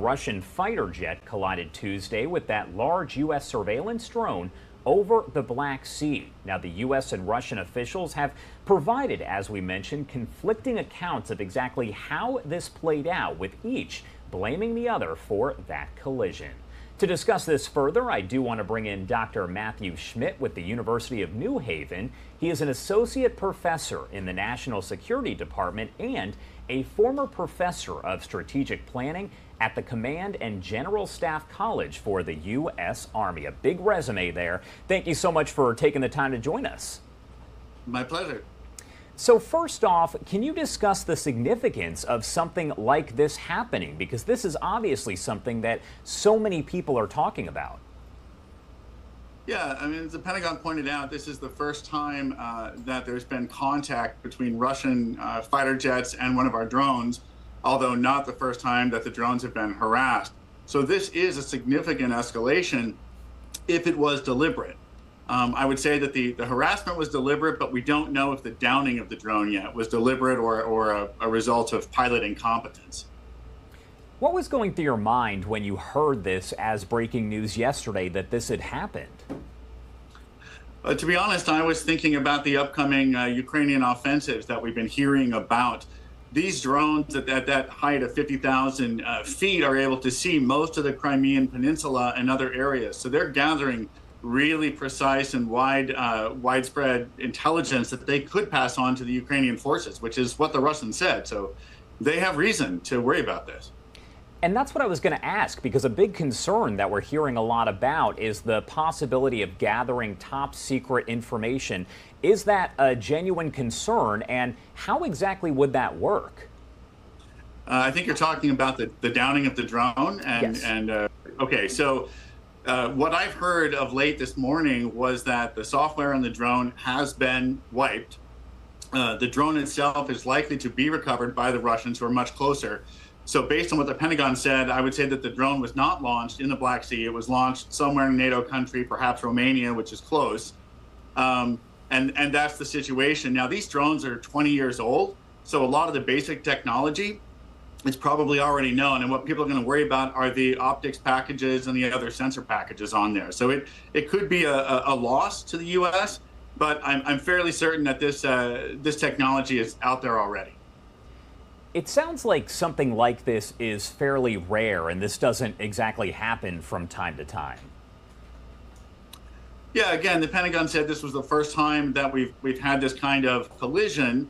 Russian fighter jet collided Tuesday with that large U.S. surveillance drone over the Black Sea. Now, the U.S. and Russian officials have provided, as we mentioned, conflicting accounts of exactly how this played out, with each blaming the other for that collision. To discuss this further, I do want to bring in Dr. Matthew Schmidt with the University of New Haven. He is an associate professor in the National Security Department and a former professor of strategic planning at the Command and General Staff College for the U.S. Army. A big resume there. Thank you so much for taking the time to join us. My pleasure. So first off, can you discuss the significance of something like this happening? Because this is obviously something that so many people are talking about. Yeah, I mean, as the Pentagon pointed out, this is the first time that there's been contact between Russian fighter jets and one of our drones, although not the first time that the drones have been harassed. So this is a significant escalation if it was deliberate. I would say that the harassment was deliberate, but we don't know if the downing of the drone yet was deliberate or a result of pilot incompetence. What was going through your mind when you heard this as breaking news yesterday that this had happened? To be honest, I was thinking about the upcoming Ukrainian offensives that we've been hearing about. These drones at that height of 50,000 feet are able to see most of the Crimean Peninsula and other areas. So they're gathering really precise and widespread intelligence that they could pass on to the Ukrainian forces, which is what the Russians said. So they have reason to worry about this. And that's what I was going to ask, because a big concern that we're hearing a lot about is the possibility of gathering top secret information. Is that a genuine concern, and how exactly would that work? I think you're talking about the downing of the drone. Yes. Okay, so what I've heard of late this morning was that the software on the drone has been wiped. The drone itself is likely to be recovered by the Russians, who are much closer. So based on what the Pentagon said, I would say that the drone was not launched in the Black Sea. It was launched somewhere in a NATO country, perhaps Romania, which is close. And that's the situation. Now, these drones are 20 years old, so a lot of the basic technology is probably already known. And what people are going to worry about are the optics packages and the other sensor packages on there. So it could be a loss to the U.S., but I'm fairly certain that this technology is out there already. It sounds like something like this is fairly rare, and this doesn't exactly happen from time to time. Yeah, again, the Pentagon said this was the first time that we've had this kind of collision.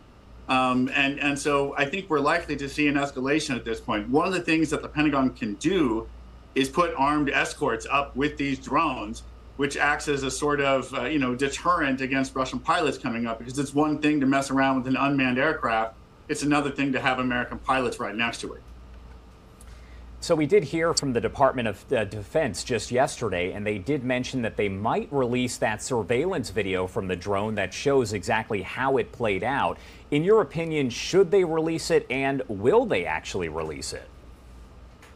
And so I think we're likely to see an escalation at this point. One of the things that the Pentagon can do is put armed escorts up with these drones, which acts as a sort of deterrent against Russian pilots coming up, because it's one thing to mess around with an unmanned aircraft. It's another thing to have American pilots right next to it. So we did hear from the Department of Defense just yesterday, and they did mention that they might release that surveillance video from the drone that shows exactly how it played out. In your opinion, should they release it, and will they actually release it?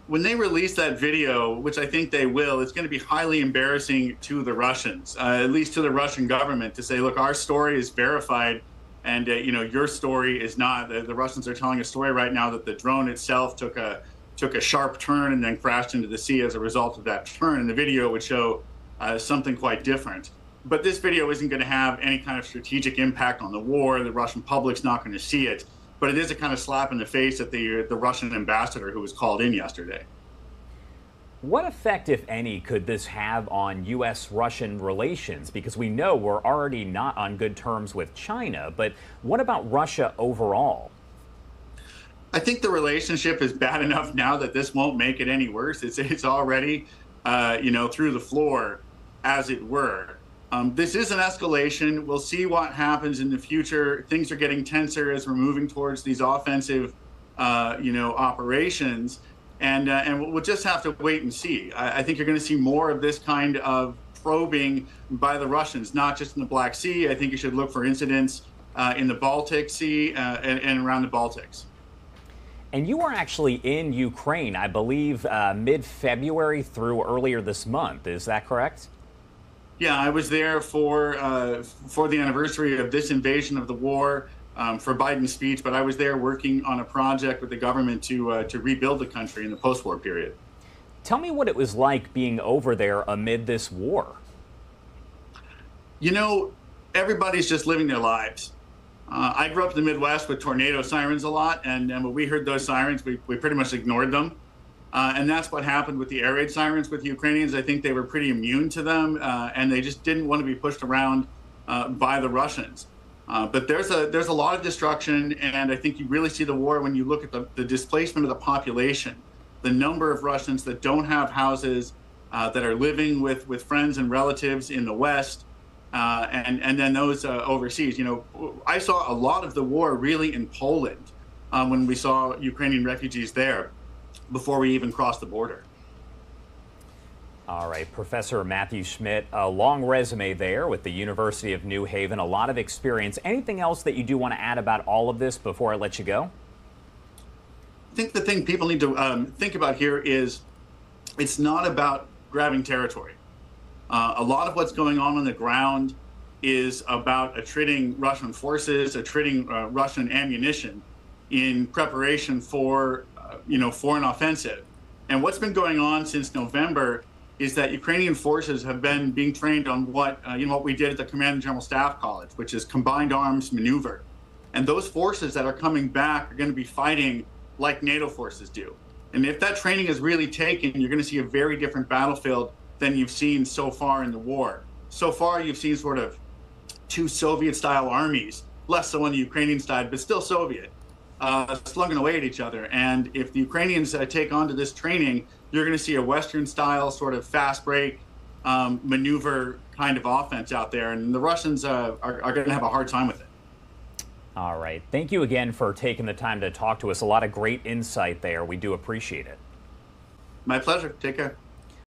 When they release that video, which I think they will, it's going to be highly embarrassing to the Russians, at least to the Russian government, to say, look, our story is verified, and your story is not. The Russians are telling a story right now that the drone itself took a sharp turn and then crashed into the sea as a result of that turn. And the video would show something quite different. But this video isn't going to have any kind of strategic impact on the war. The Russian public's not going to see it. But it is a kind of slap in the face at the Russian ambassador who was called in yesterday. What effect, if any, could this have on U.S.-Russian relations? Because we know we're already not on good terms with China, but what about Russia overall? I think the relationship is bad enough now that this won't make it any worse. It's already, through the floor, as it were. This is an escalation. We'll see what happens in the future. Things are getting tenser as we're moving towards these offensive, operations. And we'll just have to wait and see. I think you're going to see more of this kind of probing by the Russians, not just in the Black Sea. I think you should look for incidents in the Baltic Sea and around the Baltics. And you were actually in Ukraine, I believe, mid-February through earlier this month. Is that correct? Yeah, I was there for the anniversary of this invasion of the war. for Biden's speech, but I was there working on a project with the government to rebuild the country in the post-war period. Tell me what it was like being over there amid this war. You know, everybody's just living their lives. I grew up in the Midwest with tornado sirens a lot, and when we heard those sirens, we pretty much ignored them. And that's what happened with the air raid sirens with the Ukrainians. I think they were pretty immune to them, and they just didn't want to be pushed around by the Russians. But there's a lot of destruction, and I think you really see the war when you look at the displacement of the population, the number of Russians that don't have houses, that are living with friends and relatives in the West, and then those overseas. You know, I saw a lot of the war really in Poland when we saw Ukrainian refugees there before we even crossed the border. All right, Professor Matthew Schmidt, a long resume there with the University of New Haven, a lot of experience. Anything else that you do want to add about all of this before I let you go? I think the thing people need to think about here is it's not about grabbing territory. A lot of what's going on the ground is about attriting Russian forces, attriting Russian ammunition in preparation for, for an offensive. And what's been going on since November is that Ukrainian forces have been being trained on what we did at the Command and General Staff College, which is combined arms maneuver. And those forces that are coming back are going to be fighting like NATO forces do. And if that training is really taken, you're going to see a very different battlefield than you've seen so far in the war. So far, you've seen sort of two Soviet-style armies, less so on the Ukrainian side, but still Soviet, slugging away at each other. And if the Ukrainians take on to this training, you're going to see a Western-style sort of fast break maneuver kind of offense out there, and the Russians are going to have a hard time with it. All right. Thank you again for taking the time to talk to us. A lot of great insight there. We do appreciate it. My pleasure. Take care.